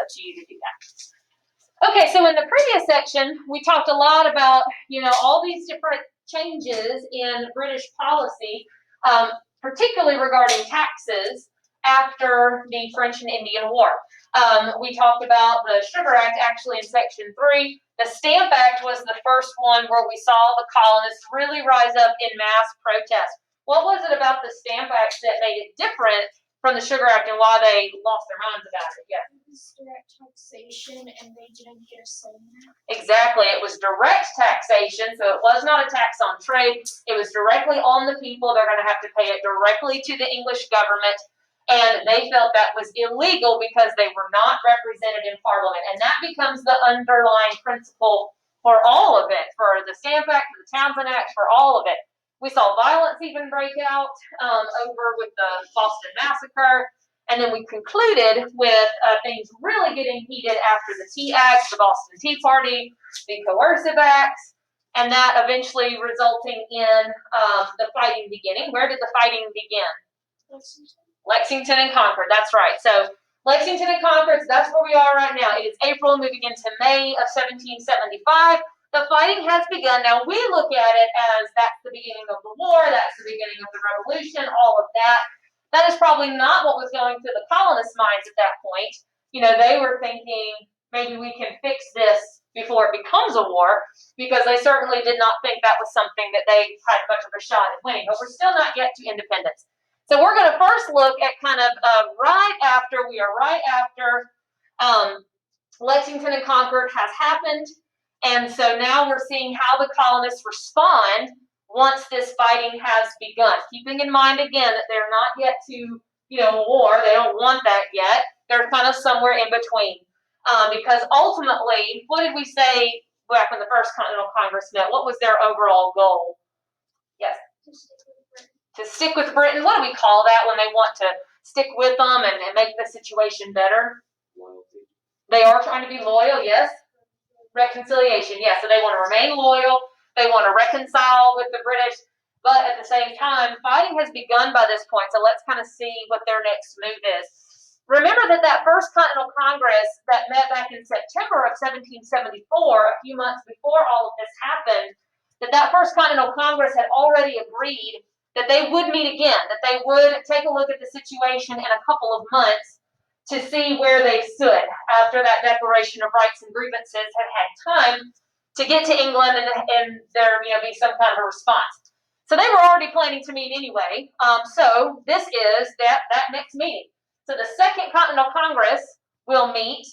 up to you to do that. Okay, so in the previous section, we talked a lot about, all these different changes in British policy, particularly regarding taxes after the French and Indian War. We talked about the Sugar Act actually in Section 3. The Stamp Act was the first one where we saw the colonists really rise up in mass protest. What was it about the Stamp Act that made it different from the Sugar Act and why they lost their minds about it? Yeah. It was direct taxation and they didn't get a say in that. Exactly. It was direct taxation, so it was not a tax on trade. It was directly on the people. They're going to have to pay it directly to the English government. And they felt that was illegal because they were not represented in Parliament. And that becomes the underlying principle for all of it, for the Stamp Act, for the Townshend Act, for all of it. We saw violence even break out over with the Boston Massacre. And then we concluded with things really getting heated after the Tea Acts, the Boston Tea Party, the Coercive Acts, and that eventually resulting in the fighting beginning. Where did the fighting begin? Lexington and Concord, that's right. So Lexington and Concord, that's where we are right now. It is April, moving into May of 1775. The fighting has begun. Now we look at it as that's the beginning of the war, that's the beginning of the revolution, all of that. That is probably not what was going through the colonists' minds at that point. They were thinking maybe we can fix this before it becomes a war, because they certainly did not think that was something that they had much of a shot at winning. But we're still not yet to independence. So we're going to first look at kind of right after Lexington and Concord has happened. And so now we're seeing how the colonists respond once this fighting has begun. Keeping in mind, again, that they're not yet to, war. They don't want that yet. They're kind of somewhere in between. Because ultimately, what did we say back when the First Continental Congress met? What was their overall goal? Yes? To stick with Britain. What do we call that when they want to stick with them and make the situation better? Loyalty. They are trying to be loyal, yes? Reconciliation, yes. So they want to remain loyal. They want to reconcile with the British. But at the same time, fighting has begun by this point. So let's kind of see what their next move is. Remember that First Continental Congress that met back in September of 1774, a few months before all of this happened, that First Continental Congress had already agreed that they would meet again, that they would take a look at the situation in a couple of months to see where they stood after that Declaration of Rights and Grievances had had time to get to England and there be some kind of a response. So they were already planning to meet anyway. So this is that next meeting. So the Second Continental Congress will meet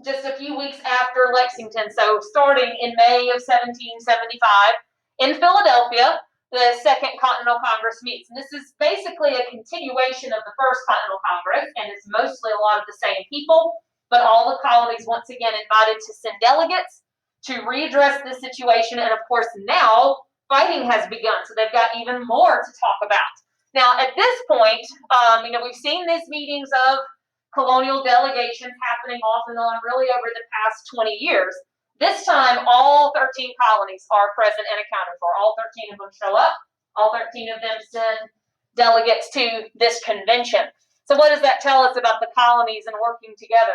just a few weeks after Lexington. So starting in May of 1775 in Philadelphia, the Second Continental Congress meets. And this is basically a continuation of the First Continental Congress, and it's mostly a lot of the same people, but all the colonies once again invited to send delegates to readdress this situation. And of course now fighting has begun, so they've got even more to talk about. Now at this point, we've seen these meetings of colonial delegations happening off and on really over the past 20 years. This time, all 13 colonies are present and accounted for. All 13 of them show up. All 13 of them send delegates to this convention. So what does that tell us about the colonies and working together?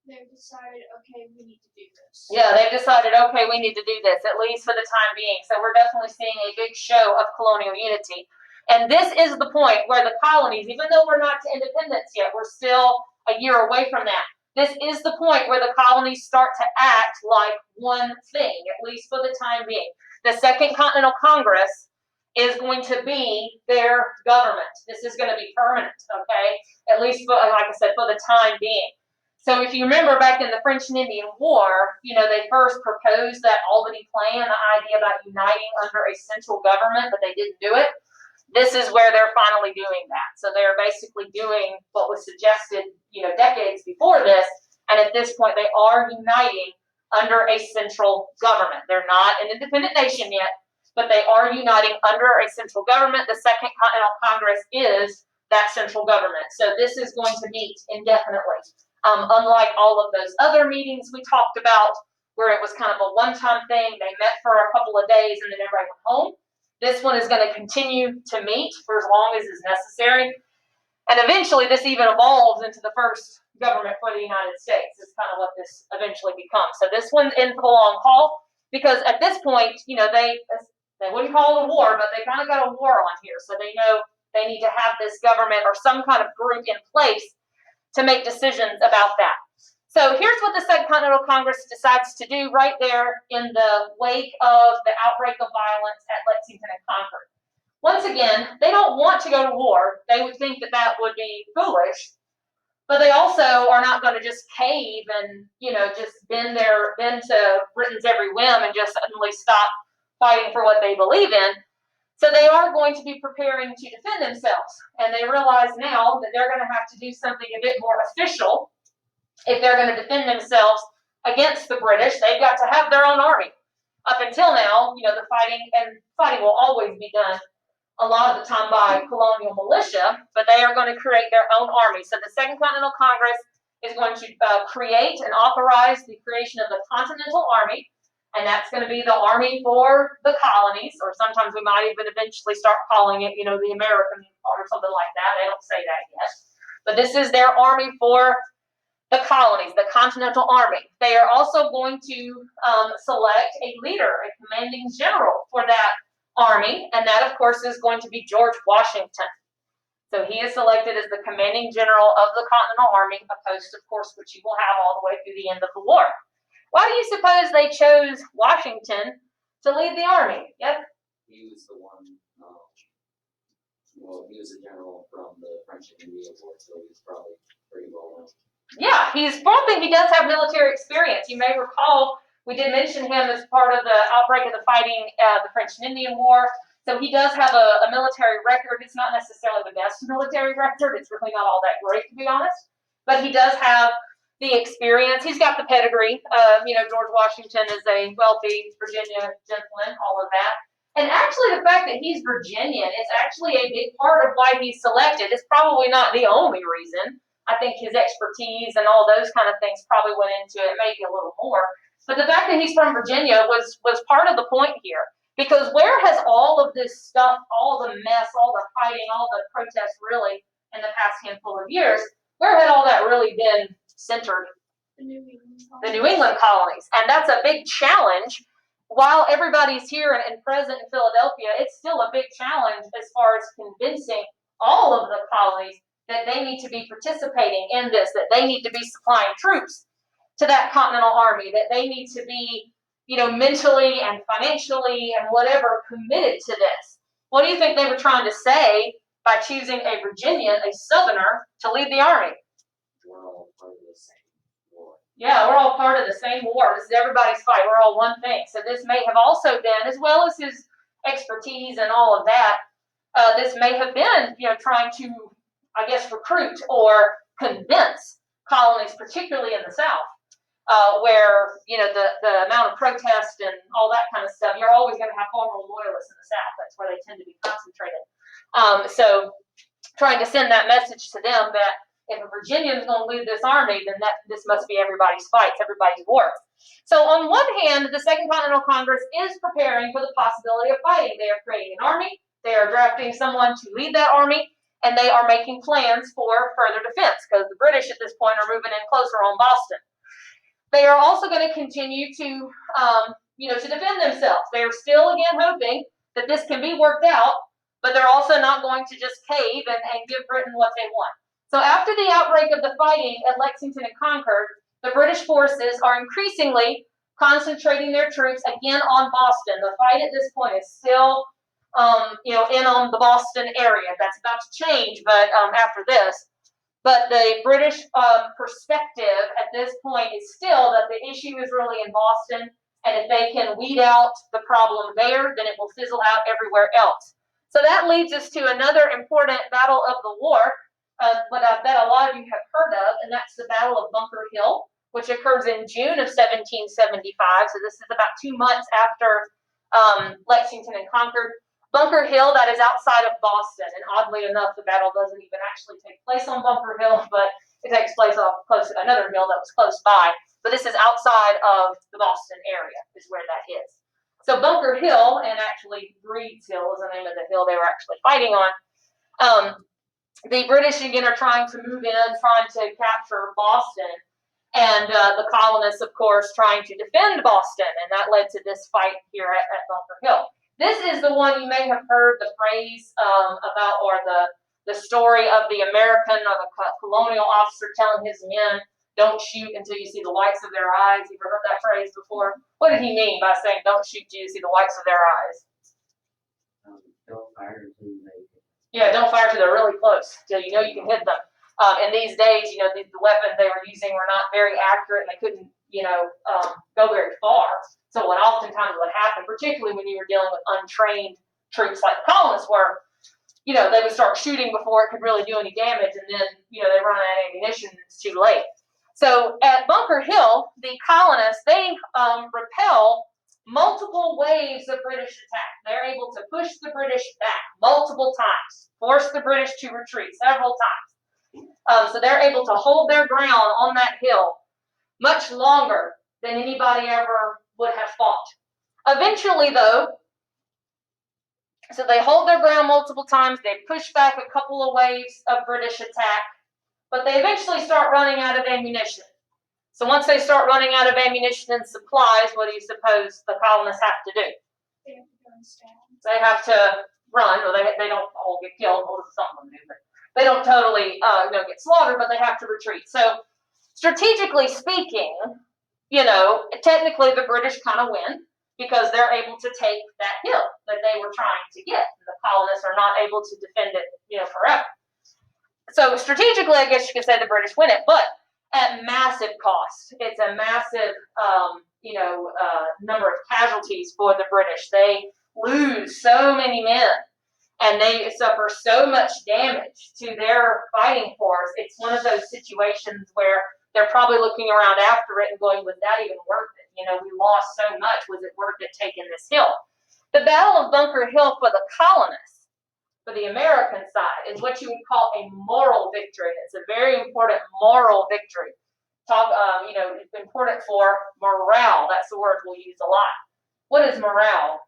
They've decided, okay, we need to do this. Yeah, they've decided, okay, we need to do this, at least for the time being. So we're definitely seeing a big show of colonial unity. And this is the point where the colonies, even though we're not to independence yet, we're still a year away from that. This is the point where the colonies start to act like one thing, at least for the time being. The Second Continental Congress is going to be their government. This is going to be permanent, okay? At least, like I said, for the time being. So if you remember back in the French and Indian War, they first proposed that Albany Plan, the idea about uniting under a central government, but they didn't do it. This is where they're finally doing that. So they're basically doing what was suggested, decades before this. And at this point, they are uniting under a central government. They're not an independent nation yet, but they are uniting under a central government. The Second Continental Congress is that central government. So this is going to meet indefinitely. Unlike all of those other meetings we talked about, where it was kind of a one-time thing, they met for a couple of days and then everybody went home. This one is going to continue to meet for as long as is necessary. And eventually this even evolves into the first government for the United States is kind of what this eventually becomes. So this one's in for the long haul because at this point, they wouldn't call it a war, but they kind of got a war on here. So they know they need to have this government or some kind of group in place to make decisions about that. So here's what the Second Continental Congress decides to do right there in the wake of the outbreak of violence at Lexington and Concord. Once again, they don't want to go to war. They would think that that would be foolish, but they also are not going to just cave and, just bend to Britain's every whim and just suddenly stop fighting for what they believe in. So they are going to be preparing to defend themselves. And they realize now that they're going to have to do something a bit more official. If they're going to defend themselves against the British, they've got to have their own army. Up until now, the fighting will always be done a lot of the time by colonial militia, but they are going to create their own army. So the Second Continental Congress is going to create and authorize the creation of the Continental Army, and that's going to be the army for the colonies, or sometimes we might even eventually start calling it, the American or something like that. They don't say that yet. But this is their army for the colonies, the Continental Army. They are also going to select a leader, a commanding general for that army, and that, of course, is going to be George Washington. So he is selected as the commanding general of the Continental Army, a post, of course, which he will have all the way through the end of the war. Why do you suppose they chose Washington to lead the army? Yes? He was the one, he was a general from the French and Indian War, so he's probably pretty well known. Yeah, he does have military experience. You may recall we did mention him as part of the outbreak of the fighting, the French and Indian War. So he does have a military record. It's not necessarily the best military record. It's really not all that great, to be honest. But he does have the experience. He's got the pedigree. George Washington is a wealthy Virginia gentleman, all of that. And actually, the fact that he's Virginian is actually a big part of why he's selected. It's probably not the only reason. I think his expertise and all those kind of things probably went into it, maybe a little more. But the fact that he's from Virginia was part of the point here. Because where has all of this stuff, all the mess, all the fighting, all the protests really in the past handful of years, where had all that really been centered? The New England colonies. The New England colonies. And that's a big challenge. While everybody's here and present in Philadelphia, it's still a big challenge as far as convincing all of the colonies that they need to be participating in this, that they need to be supplying troops to that Continental Army, that they need to be, mentally and financially and whatever committed to this. What do you think they were trying to say by choosing a Virginian, a Southerner, to lead the army? We're all part of the same war. Yeah, we're all part of the same war. This is everybody's fight. We're all one thing. So this may have also been, as well as his expertise and all of that, this may have been, trying to, recruit or convince colonies, particularly in the South, where, the amount of protest and all that kind of stuff, you're always going to have former loyalists in the South. That's where they tend to be concentrated. So trying to send that message to them that if a Virginian is going to lead this army, then this must be everybody's fight, everybody's war. So on one hand, the Second Continental Congress is preparing for the possibility of fighting. They are creating an army, they are drafting someone to lead that army, and they are making plans for further defense, because the British at this point are moving in closer on Boston. They are also going to continue to, to defend themselves. They are still, again, hoping that this can be worked out, but they're also not going to just cave and give Britain what they want. So after the outbreak of the fighting at Lexington and Concord, the British forces are increasingly concentrating their troops again on Boston. The fight at this point is still, in on the Boston area. That's about to change, but after this. But the British perspective at this point is still that the issue is really in Boston, and if they can weed out the problem there, then it will fizzle out everywhere else. So that leads us to another important battle of the war, but I bet a lot of you have heard of, and that's the Battle of Bunker Hill, which occurs in June of 1775. So this is about 2 months after Lexington and Concord. Bunker Hill, that is outside of Boston, and oddly enough, the battle doesn't even actually take place on Bunker Hill, but it takes place off close to another hill that was close by. But this is outside of the Boston area, is where that is. So Bunker Hill, and actually Breed's Hill is the name of the hill they were actually fighting on, the British again are trying to move in, trying to capture Boston, and the colonists, of course, trying to defend Boston, and that led to this fight here at Bunker Hill. This is the one you may have heard the phrase about, or the story of the American or the colonial officer telling his men, "Don't shoot until you see the whites of their eyes." You ever heard that phrase before? What did he mean by saying, "Don't shoot till you see the whites of their eyes"? Don't fire until you make it. Yeah, don't fire till they're really close, till you know you can hit them. In these days, you know, the weapons they were using were not very accurate, and they couldn't, you know, go very far. So what oftentimes would happen, particularly when you were dealing with untrained troops like the colonists were, you know, they would start shooting before it could really do any damage, and then, you know, they run out of ammunition and it's too late. So at Bunker Hill, the colonists, they repel multiple waves of British attack. They're able to push the British back multiple times, force the British to retreat several times. So they're able to hold their ground on that hill much longer than anybody ever would have fought. Eventually, though, so they hold their ground multiple times, they push back a couple of waves of British attack, but they eventually start running out of ammunition. So once they start running out of ammunition and supplies, what do you suppose the colonists have to do? They have to go and stand. They have to run. Well, they don't all get killed. Well, some of them do, but they don't totally get slaughtered, but they have to retreat. So strategically speaking, you know, technically the British kind of win because they're able to take that hill that they were trying to get. The colonists are not able to defend it, you know, forever. So strategically, I guess you could say the British win it, but at massive cost. It's a massive, number of casualties for the British. They lose so many men, and they suffer so much damage to their fighting force. It's one of those situations where they're probably looking around after it and going, "Was that even worth it? You know, we lost so much. Was it worth it taking this hill?" The Battle of Bunker Hill for the colonists, for the American side, is what you would call a moral victory. It's a very important moral victory. It's important for morale. That's the word we'll use a lot. What is morale?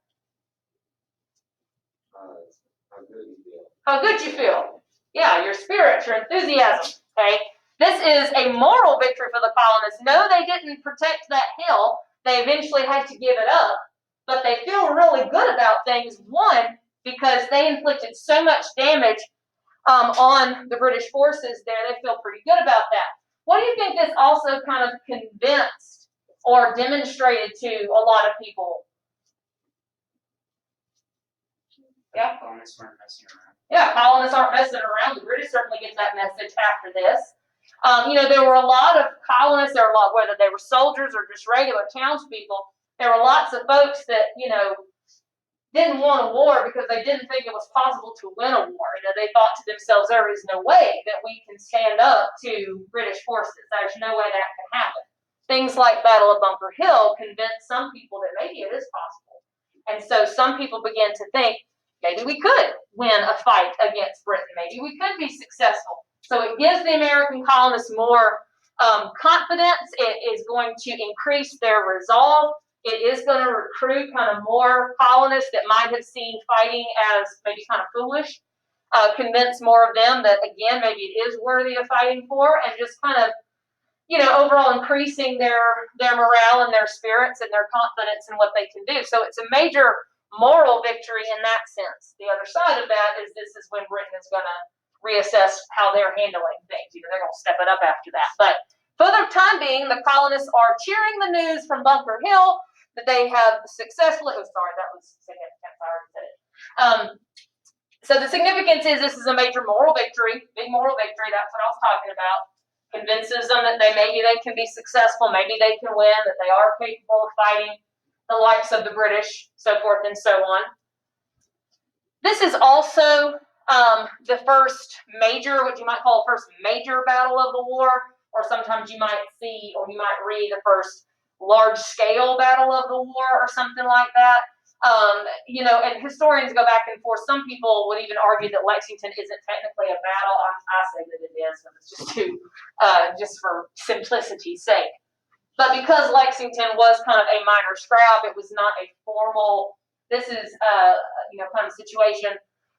How good you feel. How good you feel. Yeah, your spirits, your enthusiasm. Okay? This is a moral victory for the colonists. No, they didn't protect that hill. They eventually had to give it up. But they feel really good about things. One, because they inflicted so much damage on the British forces there. They feel pretty good about that. What do you think this also kind of convinced or demonstrated to a lot of people? Yeah. Colonists weren't messing around. Yeah, colonists aren't messing around. The British certainly get that message after this. There were a lot of colonists, whether they were soldiers or just regular townspeople, there were lots of folks that, didn't want a war because they didn't think it was possible to win a war. They thought to themselves, there is no way that we can stand up to British forces. There's no way that can happen. Things like Battle of Bunker Hill convinced some people that maybe it is possible. And so some people began to think, maybe we could win a fight against Britain. Maybe we could be successful. So it gives the American colonists more confidence. It is going to increase their resolve. It is going to recruit kind of more colonists that might have seen fighting as maybe kind of foolish, convince more of them that, again, maybe it is worthy of fighting for, and just kind of, overall increasing their morale and their spirits and their confidence in what they can do. So it's a major moral victory in that sense. The other side of that is this is when Britain is going to reassess how they're handling things. They're going to step it up after that. But for the time being, the colonists are cheering the news from Bunker Hill that they have successfully, that was significant, I already said it. So the significance is this is a major moral victory, big moral victory, that's what I was talking about. Convinces them that maybe they can be successful, maybe they can win, that they are capable of fighting the likes of the British, so forth and so on. This is also the first major, what you might call first major battle of the war, or sometimes you might see or you might read the first large-scale battle of the war or something like that. And historians go back and forth. Some people would even argue that Lexington isn't technically a battle. I say that it is, but it's just for simplicity's sake. But because Lexington was kind of a minor scrap, it was not a formal, this is, kind of situation.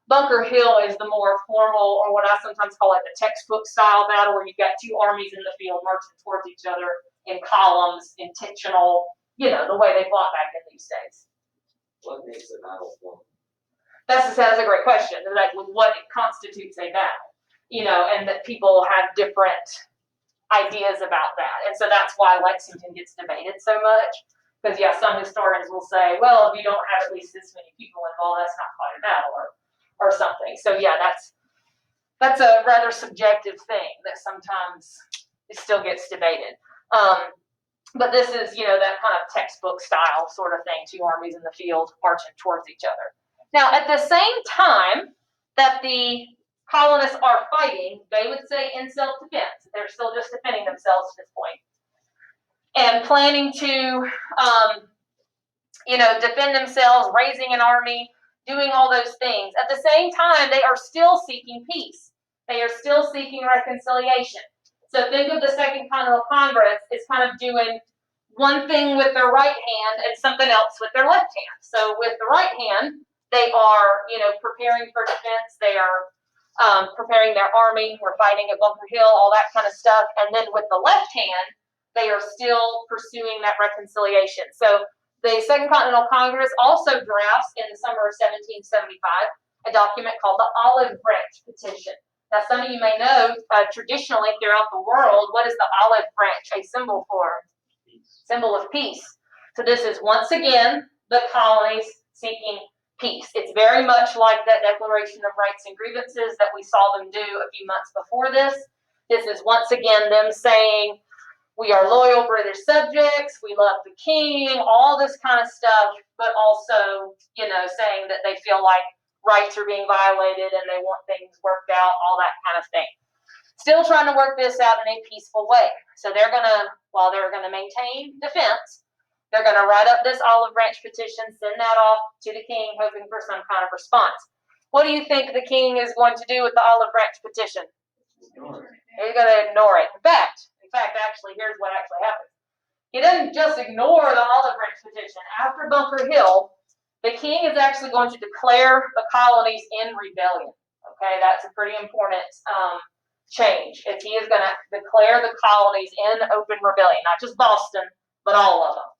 Bunker Hill is the more formal, or what I sometimes call like the textbook style battle, where you've got two armies in the field marching towards each other in columns, intentional, the way they fought back in these days. What makes a battle formal? That's a great question. Like, what constitutes a battle? And that people have different ideas about that. And so that's why Lexington gets debated so much. Because, some historians will say, well, if you don't have at least this many people involved, that's not quite a battle or something. So, that's a rather subjective thing that sometimes it still gets debated. But this is, that kind of textbook style sort of thing, two armies in the field marching towards each other. Now, at the same time that the colonists are fighting, they would say in self-defense. They're still just defending themselves at this point. And planning to, defend themselves, raising an army, doing all those things. At the same time, they are still seeking peace. They are still seeking reconciliation. So think of the Second Continental Congress as kind of doing one thing with their right hand and something else with their left hand. So with the right hand, they are, preparing for defense. They are preparing their army. We're fighting at Bunker Hill, all that kind of stuff. And then with the left hand, they are still pursuing that reconciliation. So the Second Continental Congress also drafts in the summer of 1775 a document called the Olive Branch Petition. Now, some of you may know, traditionally throughout the world, what is the olive branch a symbol for? Peace. Symbol of peace. So this is once again the colonies seeking peace. It's very much like that Declaration of Rights and Grievances that we saw them do a few months before this. This is once again them saying, we are loyal British subjects, we love the king, all this kind of stuff, but also, saying that they feel like rights are being violated and they want things worked out, all that kind of thing. Still trying to work this out in a peaceful way. So while they're gonna maintain defense, they're gonna write up this olive branch petition, send that off to the king, hoping for some kind of response. What do you think the king is going to do with the olive branch petition? He's gonna ignore it. In fact, actually, here's what actually happens. He doesn't just ignore the olive branch petition. After Bunker Hill, the king is actually going to declare the colonies in rebellion. Okay, that's a pretty important change. If he is going to declare the colonies in open rebellion, not just Boston, but all of them.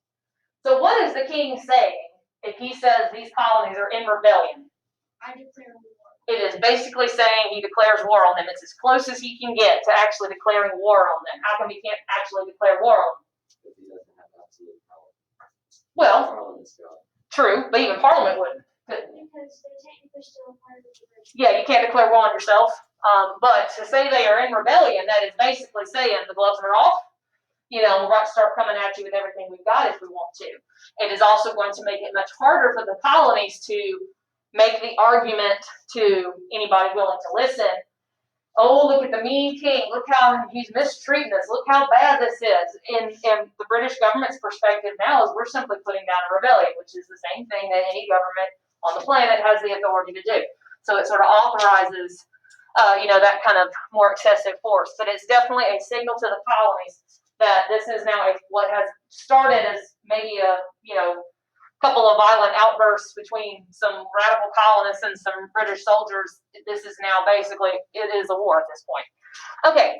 So what is the king saying if he says these colonies are in rebellion? I declare war. It is basically saying he declares war on them. It's as close as he can get to actually declaring war on them. How come he can't actually declare war on them? Because he doesn't have absolute power. Well, Parliament's job. true, but even Parliament wouldn't. Because they technically still part of the British. Yeah, you can't declare war on yourself. But to say they are in rebellion, that is basically saying the gloves are off. We're about to start coming at you with everything we've got if we want to. It is also going to make it much harder for the colonies to make the argument to anybody willing to listen. Oh, look at the mean king. Look how he's mistreating us. Look how bad this is. In the British government's perspective now is we're simply putting down a rebellion, which is the same thing that any government on the planet has the authority to do. So it sort of authorizes, that kind of more excessive force. But it's definitely a signal to the colonies that this is now what has started as maybe a, couple of violent outbursts between some radical colonists and some British soldiers. This is now basically, it is a war at this point. Okay,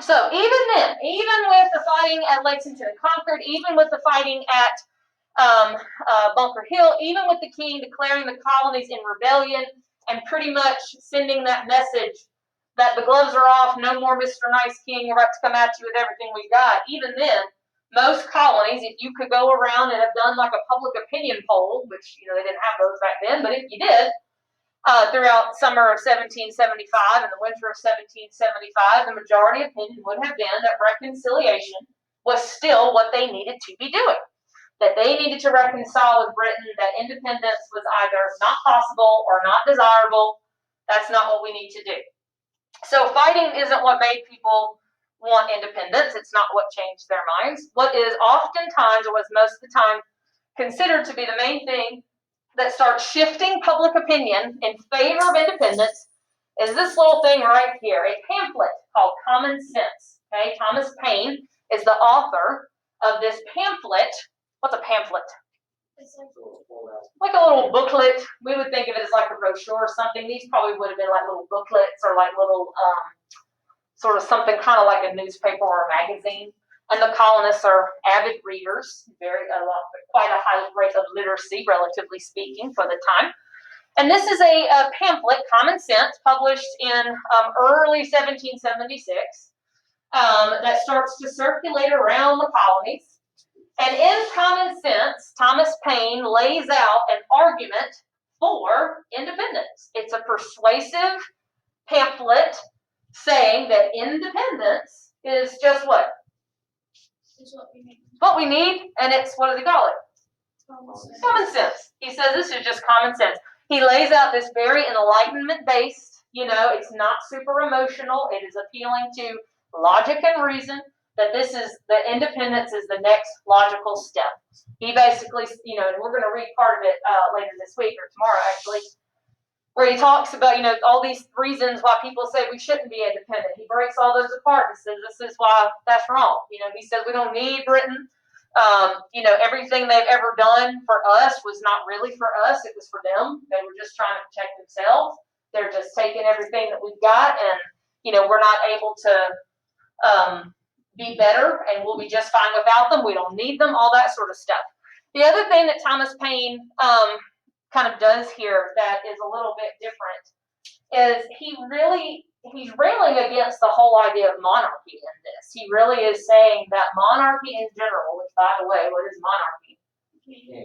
so even then, even with the fighting at Lexington and Concord, even with the fighting at Bunker Hill, even with the king declaring the colonies in rebellion and pretty much sending that message that the gloves are off, no more Mr. Nice King, we're about to come at you with everything we got, even then, most colonies, if you could go around and have done like a public opinion poll, which, they didn't have those back then, but if you did, throughout summer of 1775 and the winter of 1775, the majority opinion would have been that reconciliation was still what they needed to be doing. That they needed to reconcile with Britain, that independence was either not possible or not desirable. That's not what we need to do. So fighting isn't what made people want independence. It's not what changed their minds. What is oftentimes, or was most of the time, considered to be the main thing that starts shifting public opinion in favor of independence is this little thing right here, a pamphlet called Common Sense. Okay, Thomas Paine is the author of this pamphlet. What's a pamphlet? It's like, It's a little fold out. like a little booklet. We would think of it as like a brochure or something. These probably would have been like little booklets or like little sort of something kind of like a newspaper or a magazine. And the colonists are avid readers, quite a high rate of literacy, relatively speaking, for the time. And this is a pamphlet, Common Sense, published in early 1776, that starts to circulate around the colonies. And in Common Sense, Thomas Paine lays out an argument for independence. It's a persuasive pamphlet saying that independence is just what? is what we need. What we need, and it's, what does he call it? Common Sense. sense. He says this is just common sense. He lays out this very enlightenment-based, it's not super emotional. It is appealing to logic and reason, that the independence is the next logical step. He basically, and we're going to read part of it later this week or tomorrow actually, where he talks about, all these reasons why people say we shouldn't be independent. He breaks all those apart and says this is why that's wrong. He says we don't need Britain. Everything they've ever done for us was not really for us. It was for them. They were just trying to protect themselves. They're just taking everything that we've got, and, we're not able to be better, and we'll be just fine without them. We don't need them, all that sort of stuff. The other thing that Thomas Paine kind of does here that is a little bit different is he's railing against the whole idea of monarchy in this. He really is saying that monarchy in general, which, by the way, what is monarchy?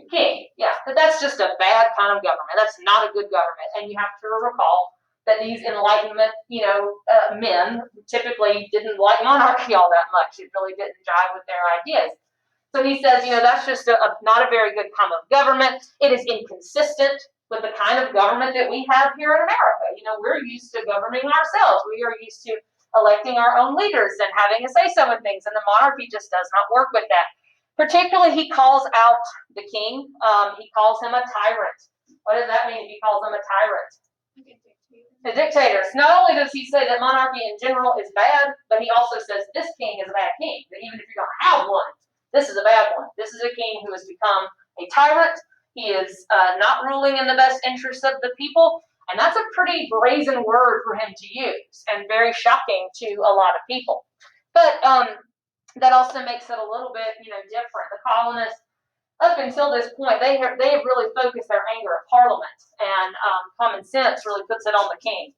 King, yeah, but that's just a bad kind of government. That's not a good government, and you have to recall that these Enlightenment, men typically didn't like monarchy all that much. It really didn't jive with their ideas. So he says, that's just not a very good kind of government. It is inconsistent with the kind of government that we have here in America. We're used to governing ourselves. We are used to electing our own leaders and having a say-so in things, and the monarchy just does not work with that. Particularly, he calls out the king. He calls him a tyrant. What does that mean if he calls him a tyrant? A dictator. Not only does he say that monarchy in general is bad, but he also says this king is a bad king. That even if you're going to have one, this is a bad one. This is a king who has become a tyrant. He is not ruling in the best interests of the people, and that's a pretty brazen word for him to use, and very shocking to a lot of people. But that also makes it a little bit, different. The colonists, up until this point, they have really focused their anger at Parliament, and Common Sense really puts it on the king.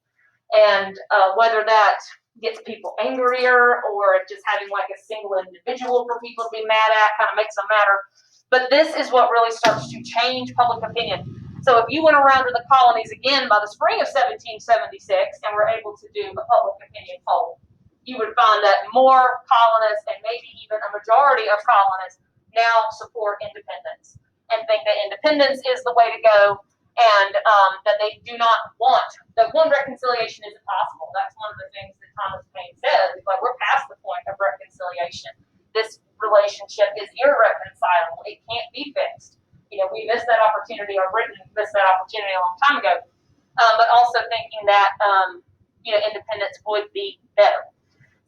And whether that gets people angrier or just having like a single individual for people to be mad at kind of makes them matter. But this is what really starts to change public opinion. So if you went around to the colonies again by the spring of 1776 and were able to do a public opinion poll, you would find that more colonists and maybe even a majority of colonists now support independence and think that independence is the way to go, and that they do not want, that one reconciliation isn't possible. That's one of the things that Thomas Paine says, but we're past the point of reconciliation. This relationship is irreconcilable. It can't be fixed. We missed that opportunity, or Britain missed that opportunity a long time ago, but also thinking that, independence would be better.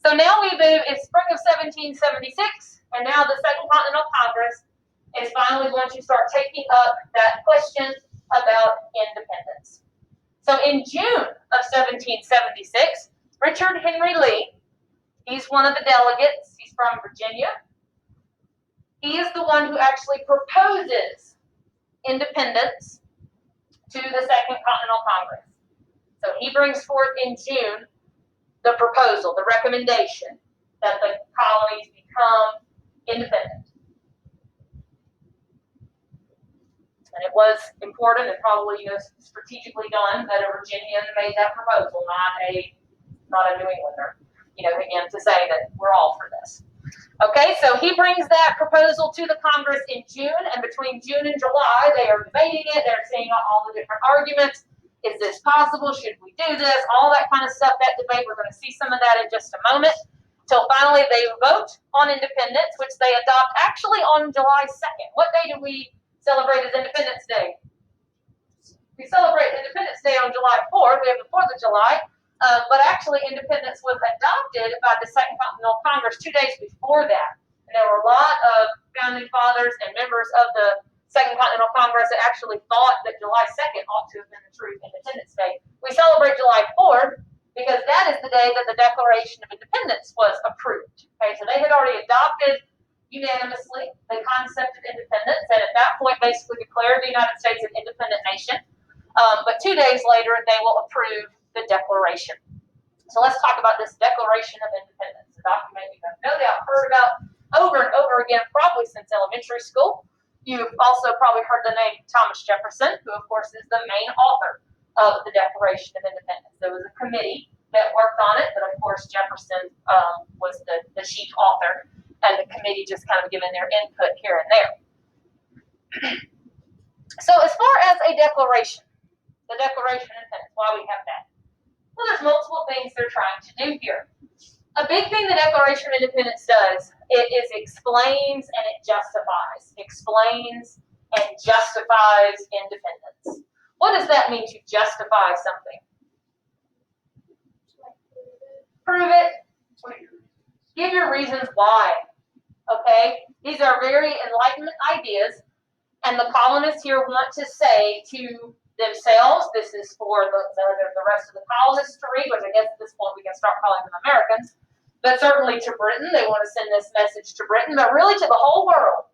So now we move, it's spring of 1776, and now the Second Continental Congress is finally going to start taking up that question about independence. So in June of 1776, Richard Henry Lee, he's one of the delegates, he's from Virginia. He is the one who actually proposes independence to the Second Continental Congress. So he brings forth in June the proposal, the recommendation that the colonies become independent. And it was important and probably, strategically done that a Virginian made that proposal, not a New Englander, again, to say that we're all for this. Okay, so he brings that proposal to the Congress in June, and between June and July, they are debating it. They're seeing all the different arguments. Is this possible? Should we do this? All that kind of stuff, that debate. We're going to see some of that in just a moment. Till finally they vote on independence, which they adopt actually on July 2nd. What day do we celebrate as Independence Day? We celebrate Independence Day on July 4th. We have the 4th of July. But actually, independence was adopted by the Second Continental Congress 2 days before that. And there were a lot of founding fathers and members of the Second Continental Congress that actually thought that July 2nd ought to have been the true Independence Day. We celebrate July 4th because that is the day that the Declaration of Independence was approved. Okay, so they had already adopted unanimously the concept of independence, and at that point basically declared the United States an independent nation. But 2 days later, they will approve the Declaration. So let's talk about this Declaration of Independence, a document you have no doubt heard about over and over again, probably since elementary school. You've also probably heard the name Thomas Jefferson, who of course is the main author of the Declaration of Independence. There was a committee that worked on it, but of course Jefferson was the chief author, and the committee just kind of given their input here and there. So as far as a declaration, the Declaration of Independence, why we have that? Well, there's multiple things they're trying to do here. A big thing the Declaration of Independence does, it explains and it justifies. Explains and justifies independence. What does that mean to justify something? Prove it. Give your reasons why. Okay? These are very Enlightenment ideas, and the colonists here want to say to themselves, this is for the rest of the colonists to read, which I guess at this point we can start calling them Americans, but certainly to Britain, they want to send this message to Britain, but really to the whole world,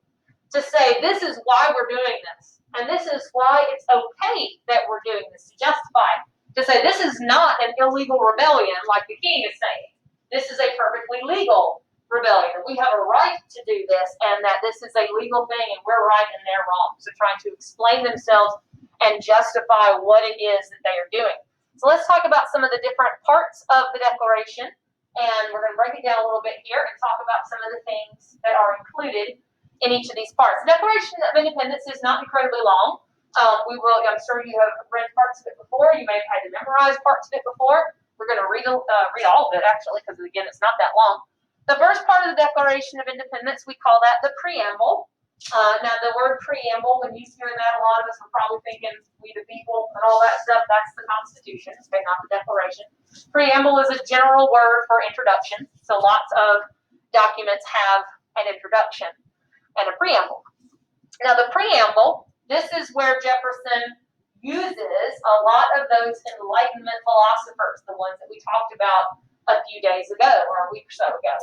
to say this is why we're doing this, and this is why it's okay that we're doing this, to justify, to say this is not an illegal rebellion like the king is saying. This is a perfectly legal rebellion. We have a right to do this, and that this is a legal thing, and we're right and they're wrong. So trying to explain themselves and justify what it is that they are doing. So let's talk about some of the different parts of the Declaration, and we're going to break it down a little bit here and talk about some of the things that are included in each of these parts. The Declaration of Independence is not incredibly long. I'm sure you have read parts of it before. You may have had to memorize parts of it before. We're going to read all of it, actually, because, again, it's not that long. The first part of the Declaration of Independence, we call that the preamble. Now, the word preamble, when you hear that, a lot of us are probably thinking we the people and all that stuff. That's the Constitution, okay, not the Declaration. Preamble is a general word for introduction. So lots of documents have an introduction and a preamble. Now, the preamble, this is where Jefferson uses a lot of those Enlightenment philosophers, the ones that we talked about a few days ago or a week or so ago.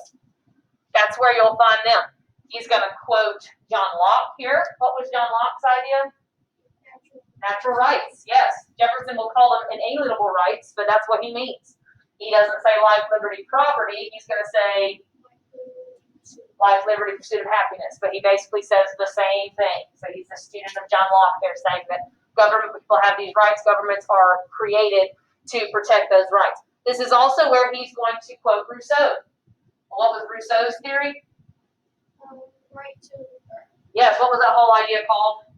That's where you'll find them. He's going to quote John Locke here. What was John Locke's idea? Natural rights, yes. Jefferson will call them inalienable rights, but that's what he means. He doesn't say life, liberty, property. He's going to say life, liberty, pursuit of happiness, but he basically says the same thing. So he's a student of John Locke there, saying that government people have these rights. Governments are created to protect those rights. This is also where he's going to quote Rousseau. What was Rousseau's theory? Right to. Yes, what was that whole idea called?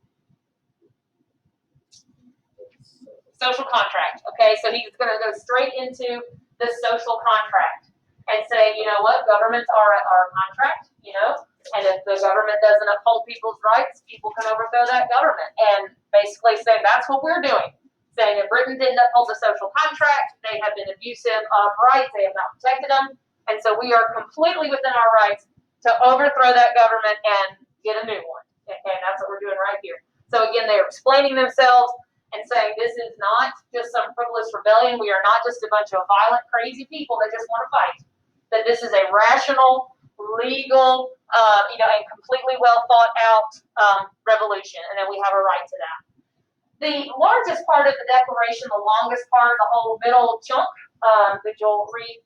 Social contract. Okay, so he's going to go straight into the social contract and say, you know what, governments are a contract, you know, and if the government doesn't uphold people's rights, people can overthrow that government. And basically saying that's what we're doing. Saying that Britain didn't uphold the social contract, they have been abusive of rights, they have not protected them, and so we are completely within our rights to overthrow that government and get a new one. Okay, and that's what we're doing right here. So again, they're explaining themselves and saying this is not just some frivolous rebellion. We are not just a bunch of violent, crazy people that just want to fight. That this is a rational, legal, and completely well thought out revolution, and that we have a right to that. The largest part of the Declaration, the longest part, the whole middle chunk that you'll read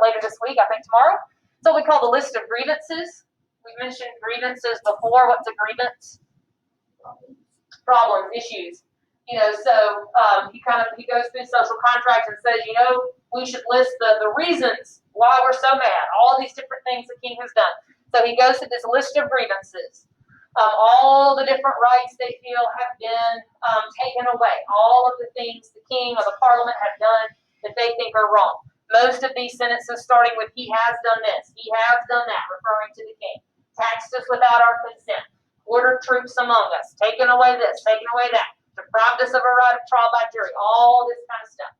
later this week, I think tomorrow. So we call the list of grievances. We mentioned grievances before. What's a grievance? Problems, issues. You know, so he goes through social contracts and says, you know, we should list the reasons why we're so mad. All these different things the king has done. So he goes to this list of grievances. All the different rights they feel have been taken away. All of the things the king or the parliament have done that they think are wrong. Most of these sentences starting with, he has done this, he has done that, referring to the king. Taxed us without our consent. Ordered troops among us. Taken away this, taken away that. Deprived us of a right of trial by jury. All this kind of stuff.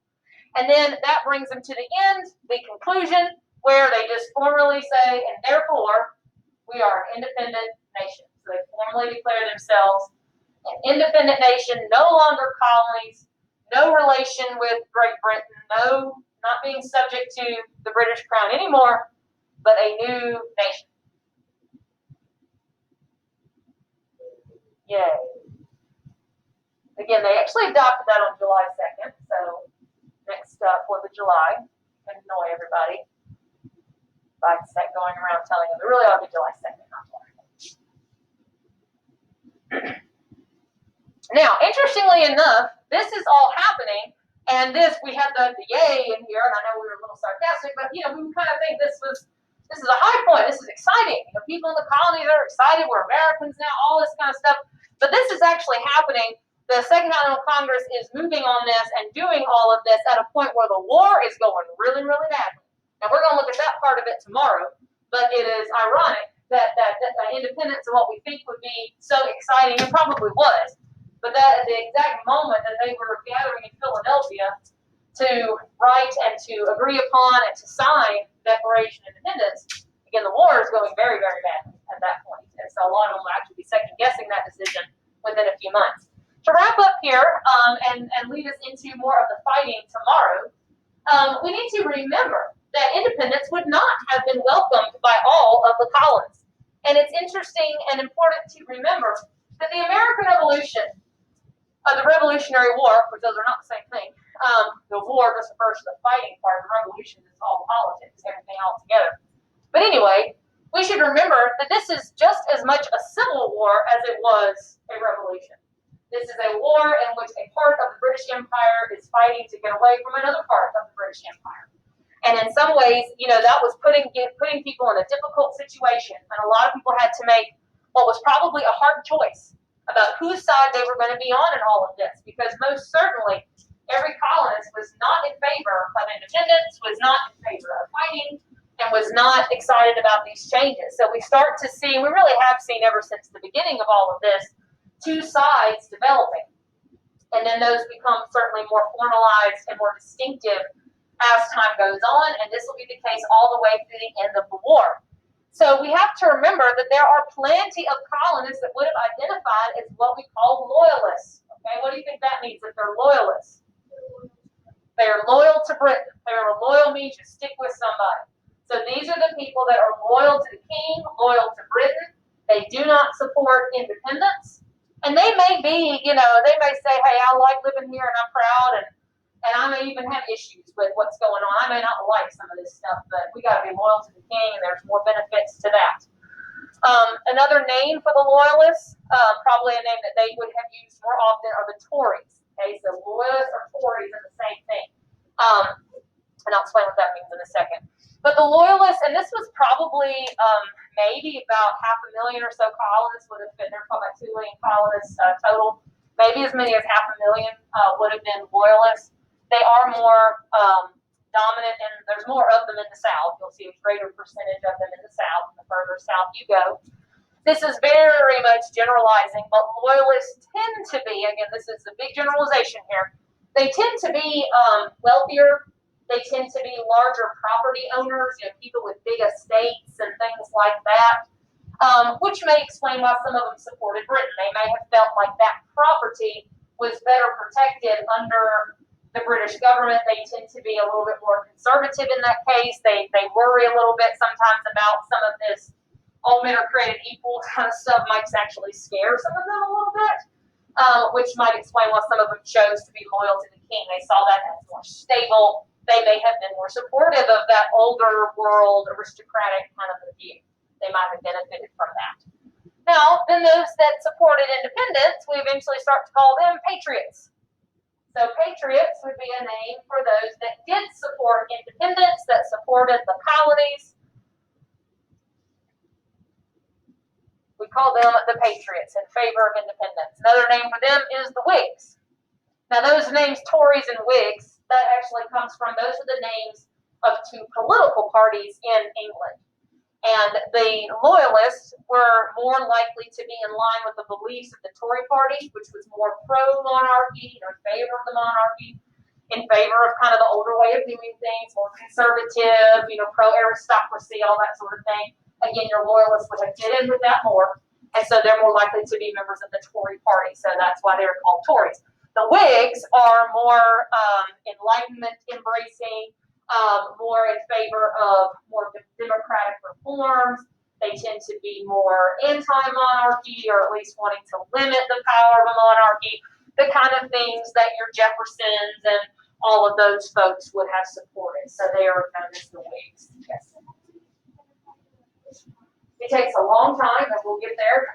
And then that brings them to the end, the conclusion, where they just formally say, and therefore, we are an independent nation. So they formally declare themselves an independent nation, no longer colonies, no relation with Great Britain, not being subject to the British Crown anymore, but a new nation. Yay. Again, they actually adopted that on July 2nd, so next 4th of July, can annoy everybody by going around telling them it really ought to be July 2nd, not July 2nd. Now, interestingly enough, this is all happening, and we had the yay in here, and I know we were a little sarcastic, but we kind of think this is a high point. This is exciting. People in the colonies are excited. We're Americans now. All this kind of stuff. But this is actually happening. The Second Continental Congress is moving on this and doing all of this at a point where the war is going really, really badly. And we're going to look at that part of it tomorrow. But it is ironic that independence and what we think would be so exciting, and probably was, but that at the exact moment that they were gathering in Philadelphia to write and to agree upon and to sign the Declaration of Independence, again, the war is going very, very badly at that point. And so a lot of them will actually be second guessing that decision within a few months. To wrap up here and lead us into more of the fighting tomorrow, we need to remember that independence would not have been welcomed by all of the colonies. And it's interesting and important to remember that the American Revolution, the Revolutionary War, which those are not the same thing. The war just refers to the fighting part. The revolution is all politics, everything all together. But anyway, we should remember that this is just as much a civil war as it was a revolution. This is a war in which a part of the British Empire is fighting to get away from another part of the British Empire. And in some ways, that was putting people in a difficult situation. And a lot of people had to make what was probably a hard choice about whose side they were going to be on in all of this, because most certainly every colonist was not in favor of independence, was not in favor of fighting, and was not excited about these changes. So we start to see, we really have seen ever since the beginning of all of this, two sides developing. And then those become certainly more formalized and more distinctive as time goes on, and this will be the case all the way through the end of the war. So we have to remember that there are plenty of colonists that would have identified as what we call loyalists. Okay, what do you think that means if they're loyalists? They are loyal to Britain. Loyal means you stick with somebody. So these are the people that are loyal to the king, loyal to Britain. They do not support independence. And they may be, they may say, hey, I like living here and I'm proud, and I may even have issues with what's going on. I may not like some of this stuff, but we got to be loyal to the king, and there's more benefits to that. Another name for the loyalists, probably a name that they would have used more often, are the Tories. Okay, so loyalists or Tories are the same thing. And I'll explain what that means in a second. But the loyalists, and this was probably maybe about 500,000 or so colonists would have been, there's probably about 2 million colonists total. Maybe as many as 500,000 would have been loyalists. They are more dominant, and there's more of them in the South. You'll see a greater percentage of them in the South, the further south you go. This is very much generalizing, but loyalists tend to be, again, this is a big generalization here, they tend to be wealthier. They tend to be larger property owners, people with big estates and things like that, which may explain why some of them supported Britain. They may have felt like that property was better protected under the British government. They tend to be a little bit more conservative in that case. They worry a little bit sometimes about some of this all men are created equal kind of stuff might actually scare some of them a little bit, which might explain why some of them chose to be loyal to the king. They saw that as more stable. They may have been more supportive of that older world aristocratic kind of a view. They might have benefited from that. Now, then those that supported independence, we eventually start to call them patriots. So patriots would be a name for those that did support independence, that supported the colonies. We call them the patriots in favor of independence. Another name for them is the Whigs. Now those names, Tories and Whigs, that actually comes from, those are the names of 2 political parties in England. And the Loyalists were more likely to be in line with the beliefs of the Tory party, which was more pro-monarchy, in favor of the monarchy, in favor of kind of the older way of doing things, more conservative, pro-aristocracy, all that sort of thing. Again, your Loyalists would have fit in with that more. and so they're more likely to be members of the Tory party. So that's why they were called Tories. The Whigs are more Enlightenment embracing, more in favor of more democratic reforms. They tend to be more anti-monarchy, or at least wanting to limit the power of a monarchy, the kind of things that your Jeffersons and all of those folks would have supported. So they are known as the Whigs. Yes. It takes a long time, and we'll get there.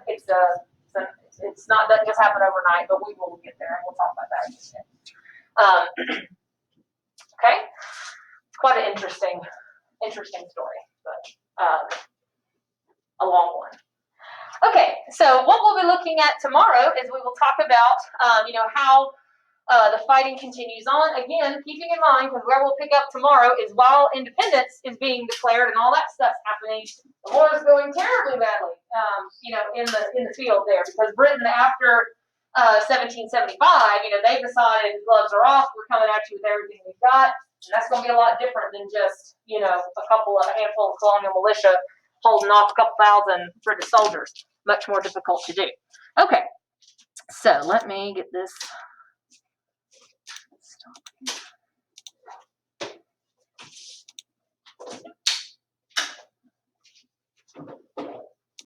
It's not doesn't just happen overnight, but we will get there, and we'll talk about that in just a minute. Okay, it's quite an interesting story, but a long one. Okay, so what we'll be looking at tomorrow is we will talk about how the fighting continues on. Again, keeping in mind, because where we'll pick up tomorrow is while independence is being declared and all that stuff's happening, the war is going terribly badly, in the field there, because Britain after 1775, they've decided gloves are off, we're coming at you with everything we've got, and that's going to be a lot different than just a handful of colonial militia holding off a couple thousand British soldiers. Much more difficult to do. Okay, so let me get this